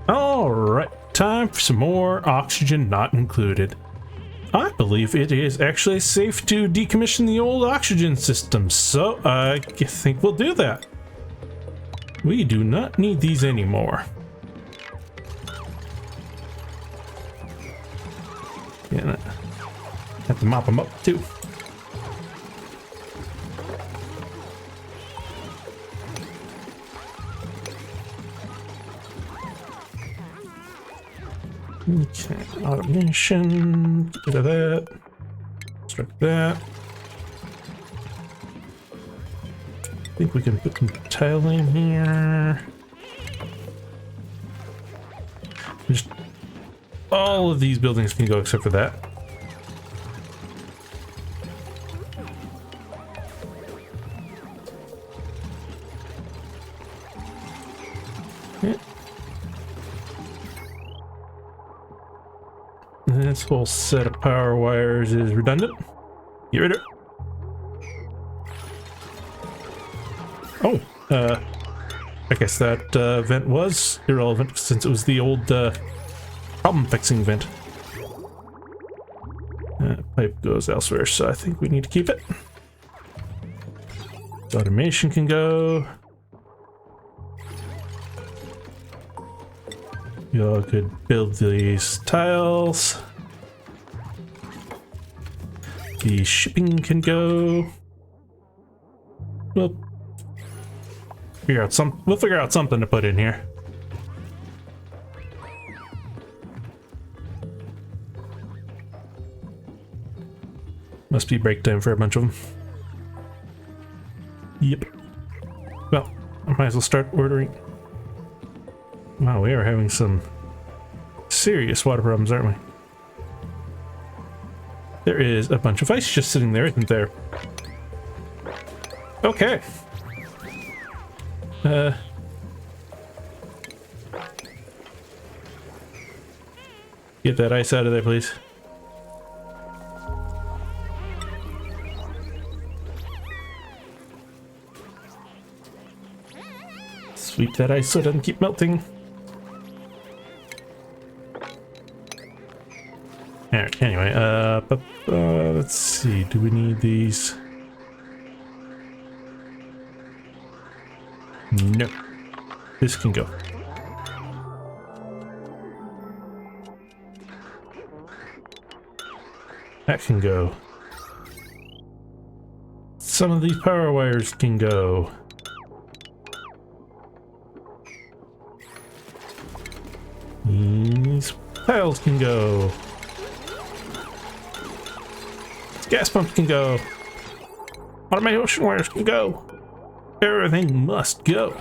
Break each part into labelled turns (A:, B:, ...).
A: Alright, time for some more oxygen not included. I believe it is actually safe to decommission the old oxygen system, so I think we'll do that. We do not need these anymore. Yeah, have to mop them up too. Okay, automation, get rid of that, start that. I think we can put some tile in here. Just all of these buildings can go except for that. Okay. This whole set of power wires is redundant. Get rid of it. Oh, I guess that vent was irrelevant since it was the old problem-fixing vent. Pipe goes elsewhere, so I think we need to keep it. Automation can go. Y'all could build these tiles. The shipping can go. We'll figure out something to put in here. Must be break time for a bunch of them. Yep. Well, I might as well start ordering. Wow, we are having some serious water problems, aren't we? There is a bunch of ice just sitting there, isn't there? Okay. Get that ice out of there, please. Sweep that ice so it doesn't keep melting. Alright, anyway, let's see, do we need these? No. This can go. That can go. Some of these power wires can go. These tiles can go. This gas pump can go. Automated ocean wires can go. Everything must go.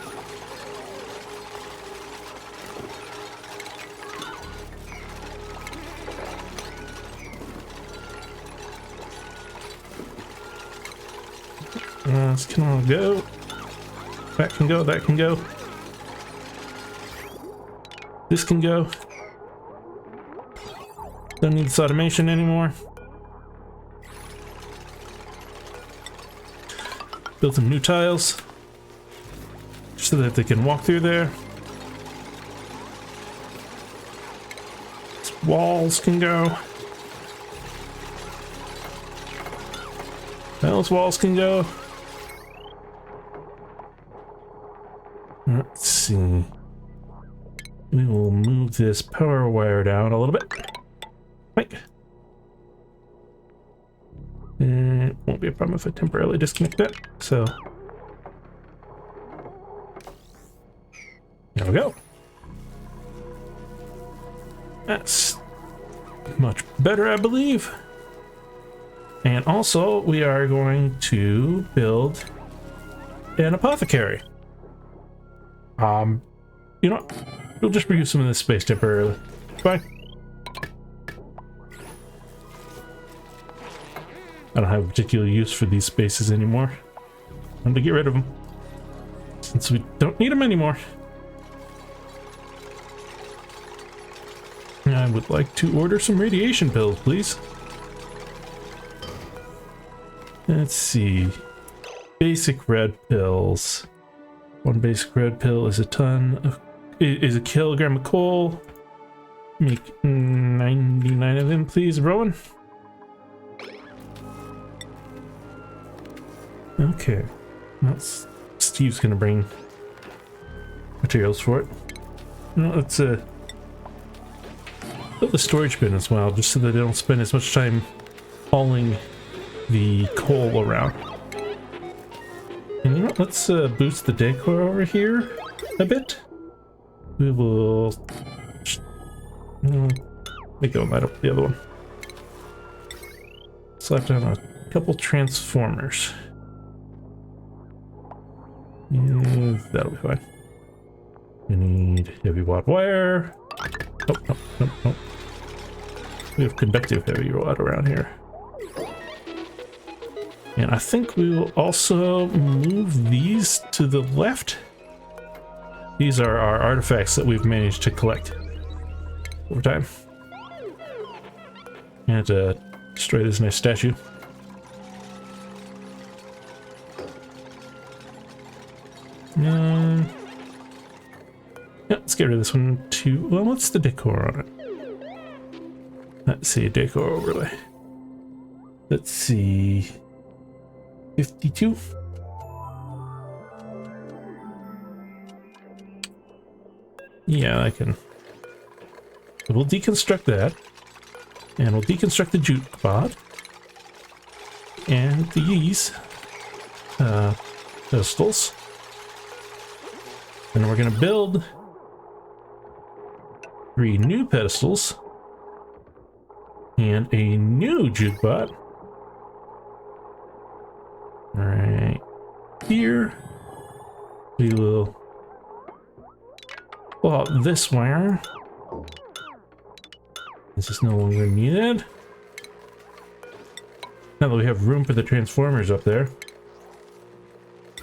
A: This can all go. That can go, that can go. This can go. Don't need this automation anymore. Build some new tiles so that they can walk through there. These walls can go. Those walls can go. Let's see. We will move this power wire down a little bit. Right. And it won't be a problem if I temporarily disconnect that. So there we go. That's much better, I believe. And also, we are going to build an apothecary. You know what? We'll just reuse some of this space temporarily. Fine. I don't have a particular use for these spaces anymore. I'm going to get rid of them, since we don't need them anymore. I would like to order some radiation pills, please. Let's see. Basic red pills. One basic red pill is a ton of is a kilogram of coal. Make 99 of them, please, Rowan. Okay. That's Steve's gonna bring materials for it. No, let's fill the storage bin as well, just so that they don't spend as much time hauling the coal around. And you know, let's boost the decor over here a bit. We will make it light up the other one. Slap down a couple transformers. Yeah, that'll be fine. We need heavy watt wire. Oh, no, no, no. We have conductive heavy watt around here. And I think we will also move these to the left. These are our artifacts that we've managed to collect over time. And destroy this nice statue. Yeah, let's get rid of this one too. Well, what's the decor on it? Let's see, decor overlay. Let's see. 52. Yeah, I can. We'll deconstruct that. And we'll deconstruct the jute pod. And these pedestals. And we're going to build 3 new pedestals and a new jute pod. Right here. We will pull out this wire. This is no longer needed. Now that we have room for the transformers up there.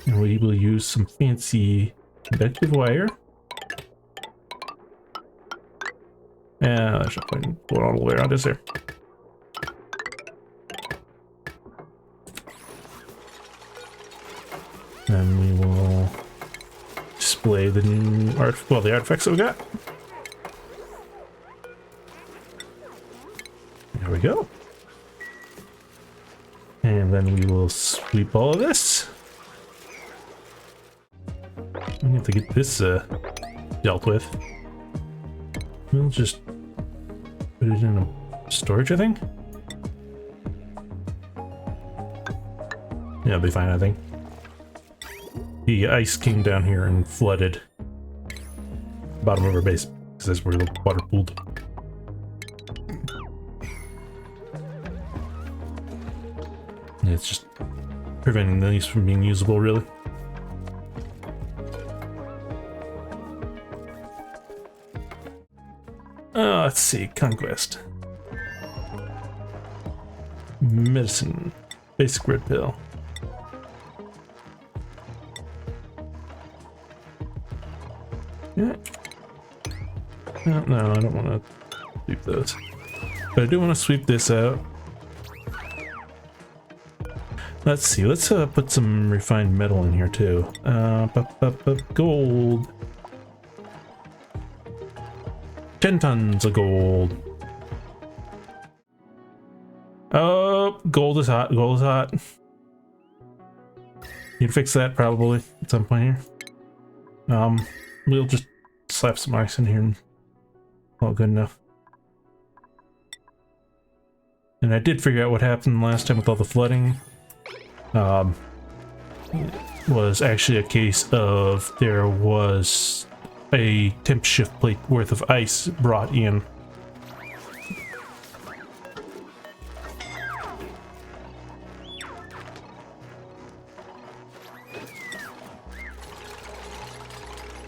A: And we will use some fancy conductive wire. There's no point going all the way around, is there? Then we will display the new the artifacts that we got. There we go. And then we will sweep all of this. We have to get this dealt with. We'll just put it in a storage, I think. Yeah, it'll be fine, I think. The ice came down here and flooded the bottom of our base because that's where the water pooled. And it's just preventing these from being usable, really. Let's see, conquest. Medicine. Basic red pill. Yeah. No, I don't want to sweep those. But I do want to sweep this out. Let's see, let's put some refined metal in here too. Gold. 10 tons of gold. Oh, gold is hot. Gold is hot. You'd fix that probably at some point here. We'll just slap some ice in here and all good enough. And I did figure out what happened last time with all the flooding. It was actually a case of there was a temp shift plate worth of ice brought in.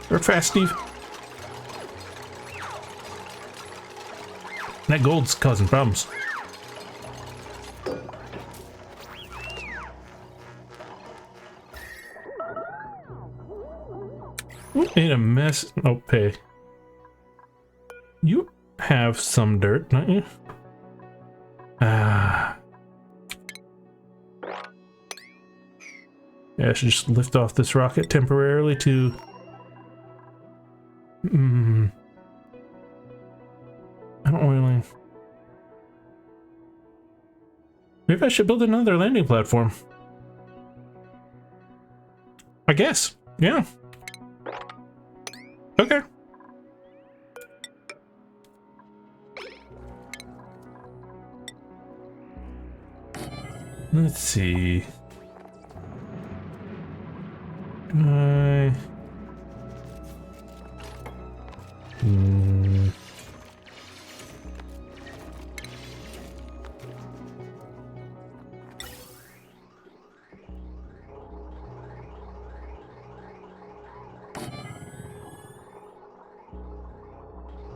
A: Work fast, Steve. That gold's causing problems. Made a mess. Oh, hey. You have some dirt, don't you? Yeah, I should just lift off this rocket temporarily to I don't really... Maybe I should build another landing platform. I guess. Yeah. Okay. Let's see.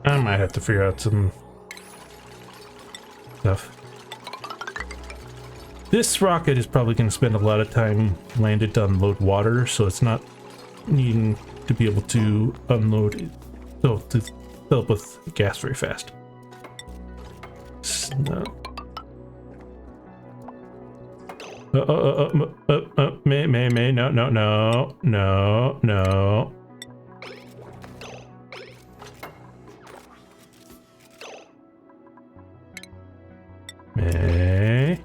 A: I might have to figure out some stuff. This rocket is probably going to spend a lot of time landed to unload water, so it's not needing to be able to unload it, so to fill up with gas very fast. No. No. May.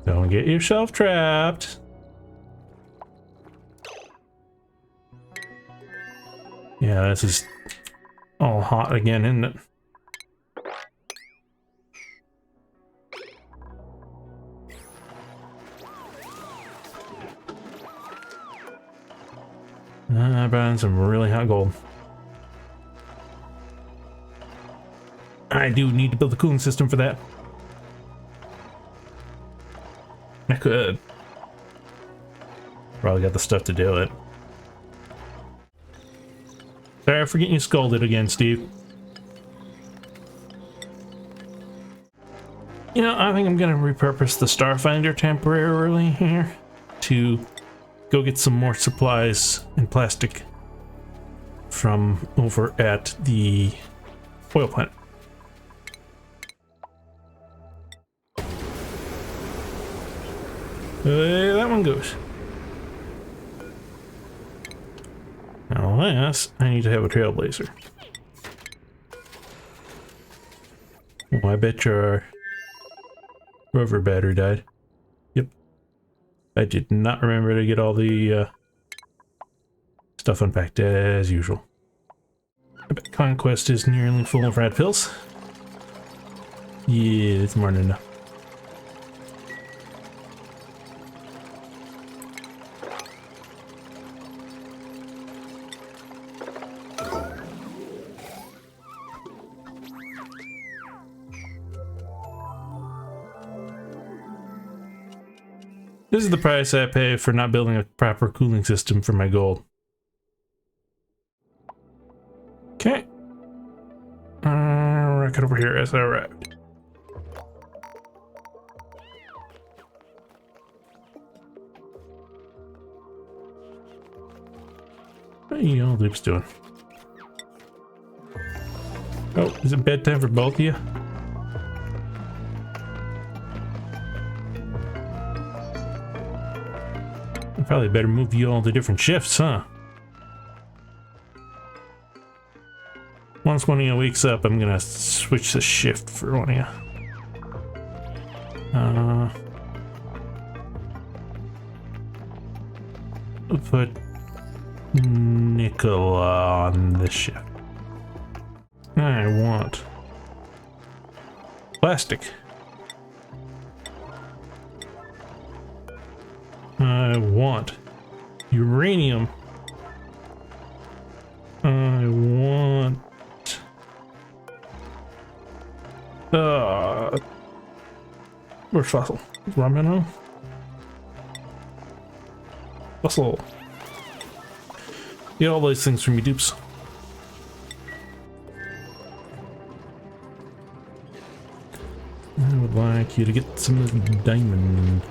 A: Don't get yourself trapped. Yeah, this is all hot again, isn't it? I brought some really hot gold. I do need to build a cooling system for that. I could. Probably got the stuff to do it. Sorry for getting you scolded again, Steve. You know, I think I'm gonna repurpose the Starfinder temporarily here to go get some more supplies and plastic from over at the oil plant. That one goes. Unless I need to have a trailblazer. Oh, I bet your rover battery died. Yep. I did not remember to get all the stuff unpacked as usual. I bet Conquest is nearly full of rat pills. Yeah, it's more than enough. This is the price I pay for not building a proper cooling system for my gold. Okay. Rocket over here as I arrived. What are you all loops doing? Oh, is it bedtime for both of you? Probably better move you all to different shifts, huh? Once one of you wakes up, I'm gonna switch the shift for one of you. Put Nicola on the shift. I want plastic. I want uranium. I want where's fossil? Ramino? Fossil. Get all those things from me, dupes. I would like you to get some of this diamond.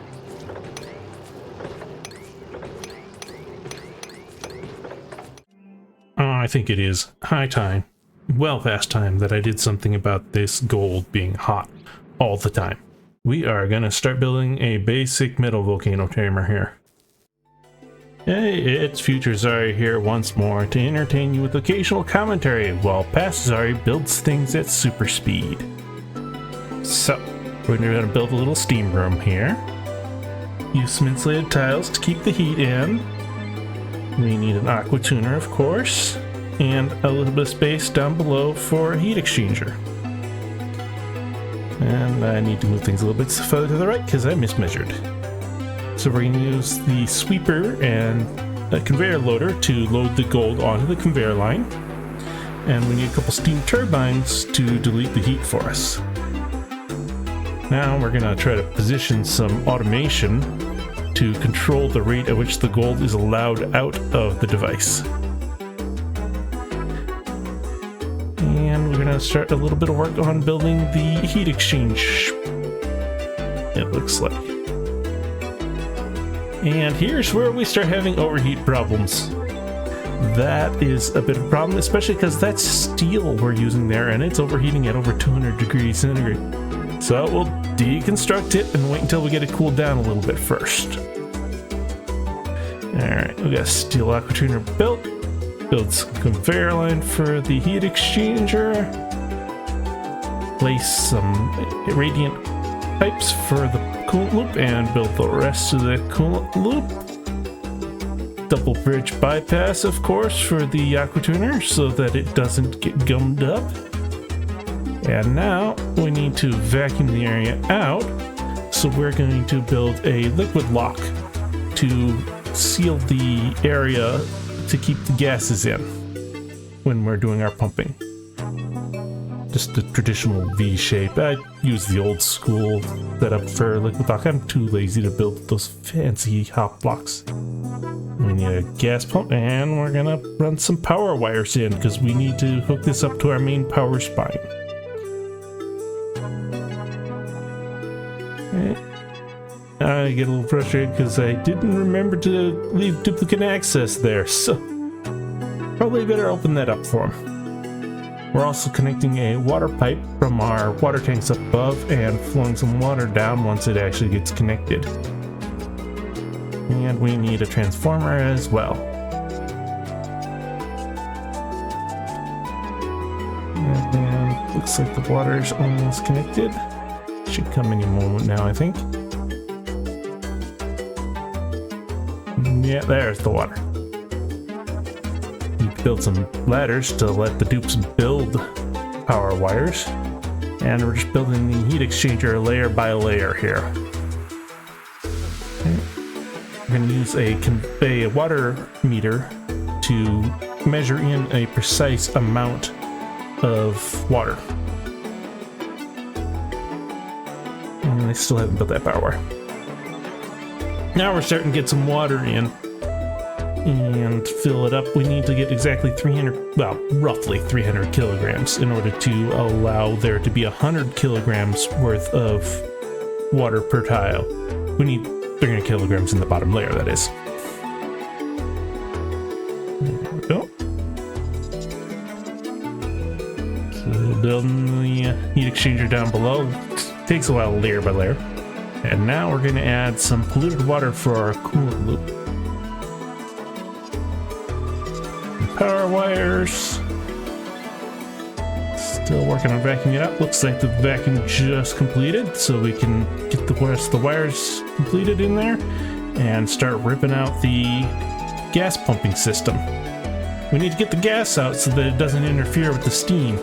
A: I think it is high time, well past time, that I did something about this gold being hot all the time. We are gonna start building a basic metal volcano tamer here. Hey, it's Future Zari here once more to entertain you with occasional commentary while past Zari builds things at super speed. So, we're going to build a little steam room here. Use some insulated tiles to keep the heat in. We need an aqua tuner, of course, and a little bit of space down below for a heat exchanger. And I need to move things a little bit further to the right because I mismeasured. So we're going to use the sweeper and a conveyor loader to load the gold onto the conveyor line. And we need a couple steam turbines to delete the heat for us. Now we're going to try to position some automation to control the rate at which the gold is allowed out of the device. And we're going to start a little bit of work on building the heat exchange, it looks like. And here's where we start having overheat problems. That is a bit of a problem, especially because that's steel we're using there and it's overheating at over 200 degrees centigrade. So we'll deconstruct it and wait until we get it cooled down a little bit first. Alright, we got a steel aqua tuner built. Build some conveyor line for the heat exchanger. Place some radiant pipes for the coolant loop and build the rest of the coolant loop. Double bridge bypass, of course, for the aqua tuner so that it doesn't get gummed up. And now we need to vacuum the area out, so we're going to build a liquid lock to seal the area to keep the gases in when we're doing our pumping. Just the traditional V shape. I use the old school setup for liquid lock. I'm too lazy to build those fancy hop blocks. We need a gas pump and we're gonna run some power wires in because we need to hook this up to our main power spine. I get a little frustrated because I didn't remember to leave duplicant access there, so probably better open that up for him. We're also connecting a water pipe from our water tanks up above and flowing some water down once it actually gets connected. And we need a transformer as well. And looks like the water is almost connected. Should come any moment now, I think. Yeah, there's the water. We build some ladders to let the dupes build power wires. And we're just building the heat exchanger layer by layer here. Okay. We're going to use a water meter to measure in a precise amount of water. And I still haven't built that power wire. Now we're starting to get some water in and fill it up. We need to get exactly 300, well, roughly 300 kilograms in order to allow there to be 100 kilograms worth of water per tile. We need 300 kilograms in the bottom layer, that is. There we go. So building the heat exchanger down below. It takes a while layer by layer. And now we're going to add some polluted water for our coolant loop. And power wires. Still working on vacuuming it up. Looks like the vacuum just completed, so we can get the rest of the wires completed in there and start ripping out the gas pumping system. We need to get the gas out so that it doesn't interfere with the steam.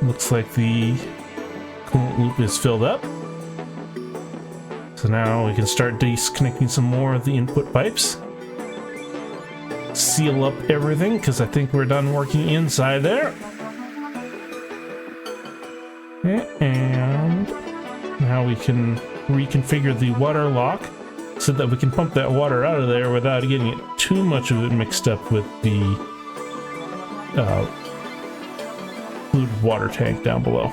A: Looks like the coolant loop is filled up. So now we can start disconnecting some more of the input pipes. Seal up everything because I think we're done working inside there. And now we can reconfigure the water lock so that we can pump that water out of there without getting it too much of it mixed up with the polluted water tank down below.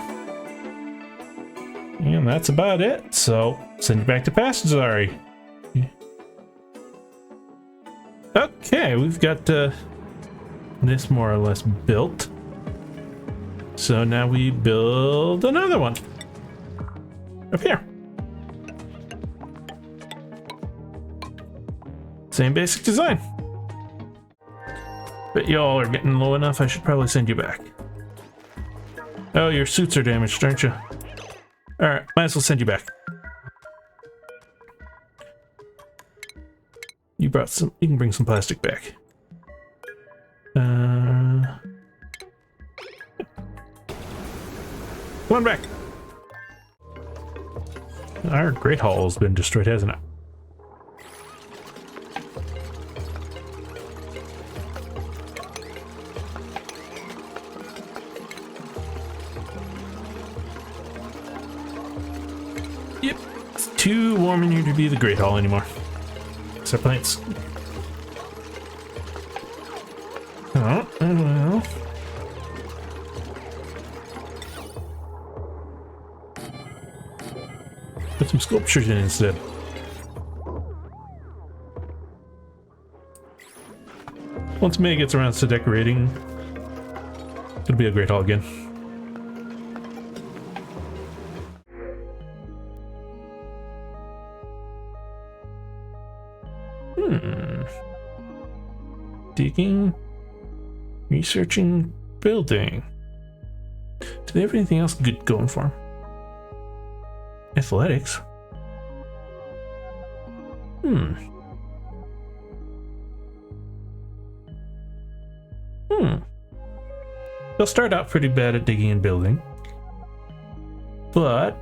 A: And that's about it, so send you back to Passage. Sorry. Okay, we've got this more or less built. So now we build another one. Up here. Same basic design. But y'all are getting low enough, I should probably send you back. Oh, your suits are damaged, aren't you? Alright, might as well send you back. You brought some, you can bring some plastic back. Come on back. Our Great Hall has been destroyed, hasn't it? Yep, it's too warm in here to be the Great Hall anymore. Our plants. Oh, well. Put some sculptures in instead. Once May gets around to decorating, it'll be a Great Hall again. Digging, researching, building. Do they have anything else good going for them? Athletics. They'll start out pretty bad at digging and building, but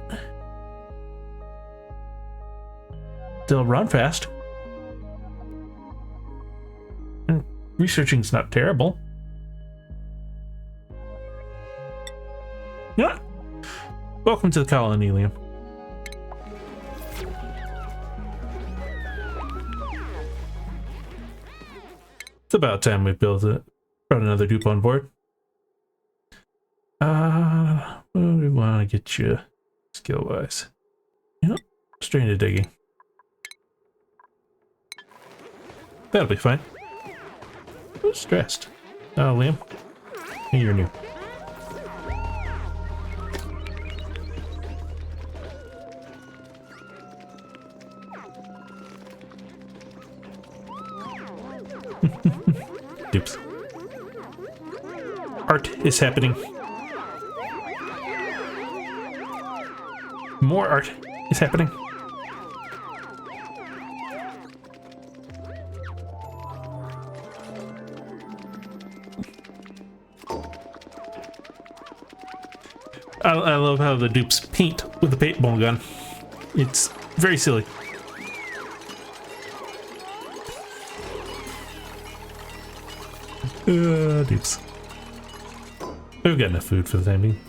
A: they'll run fast. Researching's not terrible. Yeah. Welcome to the colony, Liam. It's about time we brought another dupe on board. What do we want to get you skill-wise? Yep, straight into digging. That'll be fine. Who's stressed? Oh, Liam. Hey, you're new. Dupes. Art is happening. More art is happening. I love how the dupes paint with the paintball gun. It's very silly. Dupes. We've got enough food for the time being.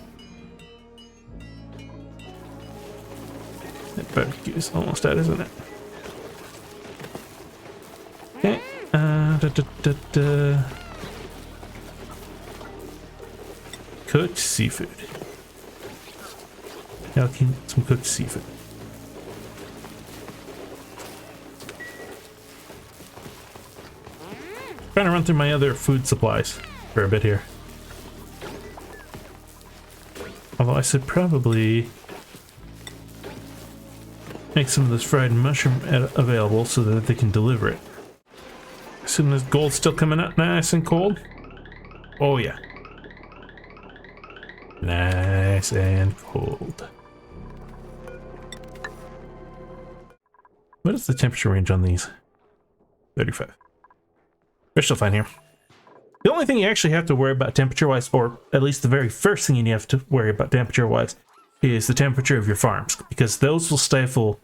A: That barbecue's almost out, isn't it? Okay. Cooked seafood. Now some cooked seafood. Trying to run through my other food supplies for a bit here. Although I should probably make some of this fried mushroom available so that they can deliver it. Assuming this gold's still coming out nice and cold. Oh yeah. Nice and cold. What is the temperature range on these? 35. We're still fine here. The only thing you actually have to worry about temperature-wise, or at least the very first thing you have to worry about temperature-wise, is the temperature of your farms, because those will stifle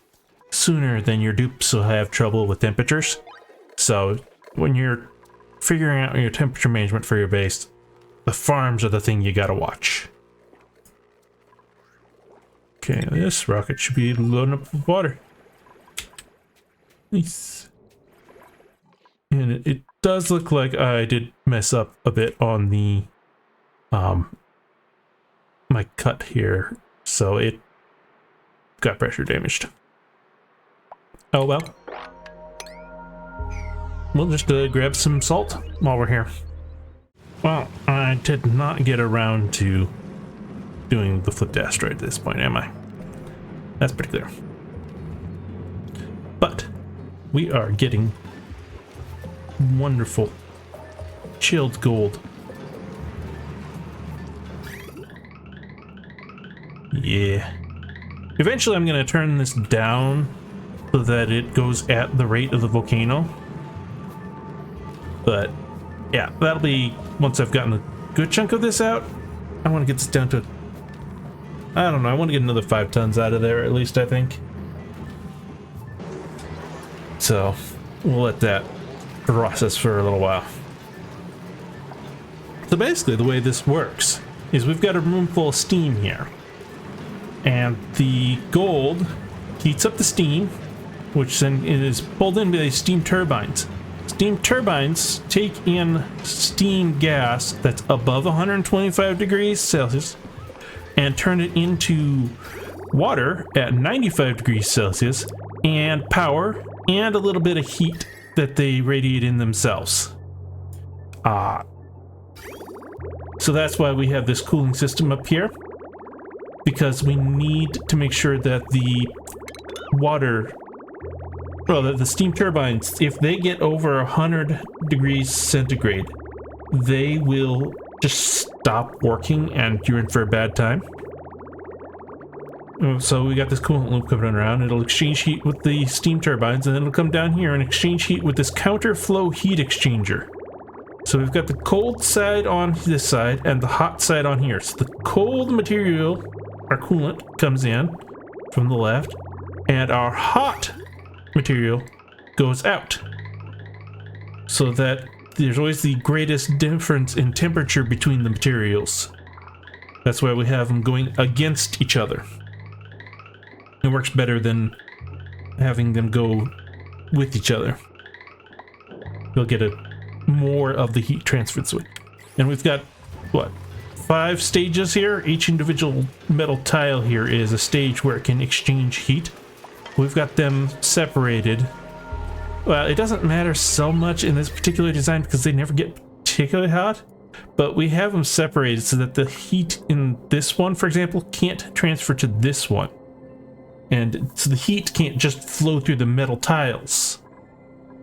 A: sooner than your dupes will have trouble with temperatures. So when you're figuring out your temperature management for your base, the farms are the thing you gotta watch. Okay, this rocket should be loading up with water. Nice. And it does look like I did mess up a bit on the my cut here, so it got pressure damaged. Oh well. We'll just grab some salt while we're here. Well, I did not get around to doing the flipped asteroid at this point, am I? That's pretty clear. But we are getting wonderful chilled gold. Yeah. Eventually I'm going to turn this down so that it goes at the rate of the volcano. But yeah, that'll be once I've gotten a good chunk of this out. I want to get this down to, I don't know, I want to get another 5 tons out of there at least, I think. So we'll let that process for a little while. So basically the way this works is we've got a room full of steam here. And the gold heats up the steam, which then is pulled in by these steam turbines. Steam turbines take in steam gas that's above 125 degrees Celsius and turn it into water at 95 degrees Celsius and power and a little bit of heat that they radiate in themselves. So that's why we have this cooling system up here, because we need to make sure that the water, well, the steam turbines, if they get over 100 degrees centigrade, they will just stop working and you're in for a bad time. So we got this coolant loop coming around. It'll exchange heat with the steam turbines, and then it'll come down here and exchange heat with this counterflow heat exchanger. So we've got the cold side on this side and the hot side on here. So the cold material, our coolant, comes in from the left, and our hot material goes out. So that there's always the greatest difference in temperature between the materials. That's why we have them going against each other. It works better than having them go with each other. You'll get more of the heat transfer this way. And we've got, what, 5 stages here? Each individual metal tile here is a stage where it can exchange heat. We've got them separated. Well, it doesn't matter so much in this particular design because they never get particularly hot, but we have them separated so that the heat in this one, for example, can't transfer to this one. And so the heat can't just flow through the metal tiles.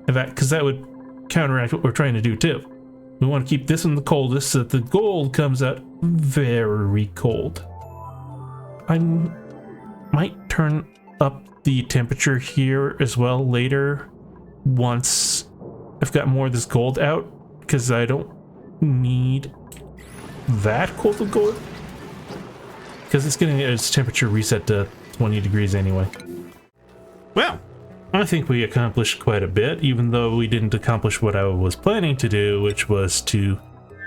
A: In fact, because that would counteract what we're trying to do too. We want to keep this one the coldest so that the gold comes out very cold. I might turn up the temperature here as well later once I've got more of this gold out, because I don't need that cold of gold, because it's getting its temperature reset to 20 degrees anyway. Well, I think we accomplished quite a bit, even though we didn't accomplish what I was planning to do, which was to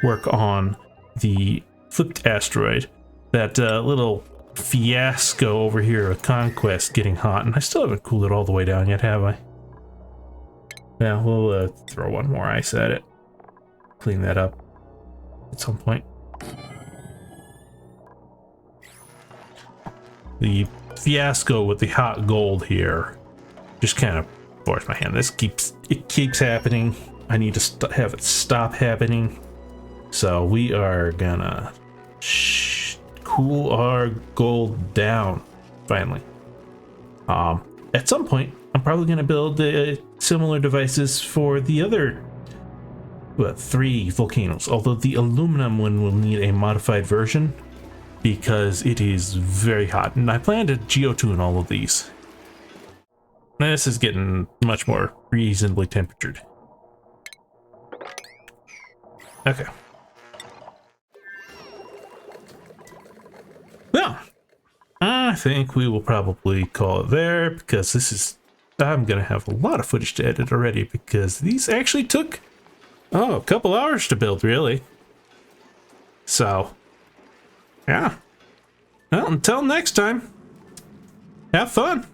A: work on the flipped asteroid. That little fiasco over here of Conquest getting hot, and I still haven't cooled it all the way down yet, have I? Yeah, we'll throw one more ice at it. Clean that up at some point. The fiasco with the hot gold here just kind of forced my hand. This keeps happening. I need to have it stop happening. So we are gonna cool our gold down finally. At some point I'm probably gonna build similar devices for the other 3 volcanoes, although the aluminum one will need a modified version because it is very hot, and I plan to geotune all of these. This is getting much more reasonably temperatured. Okay. Well, I think we will probably call it there, because this is, I'm gonna have a lot of footage to edit already, because these actually took, a couple hours to build, really. So, yeah. Well, until next time, have fun.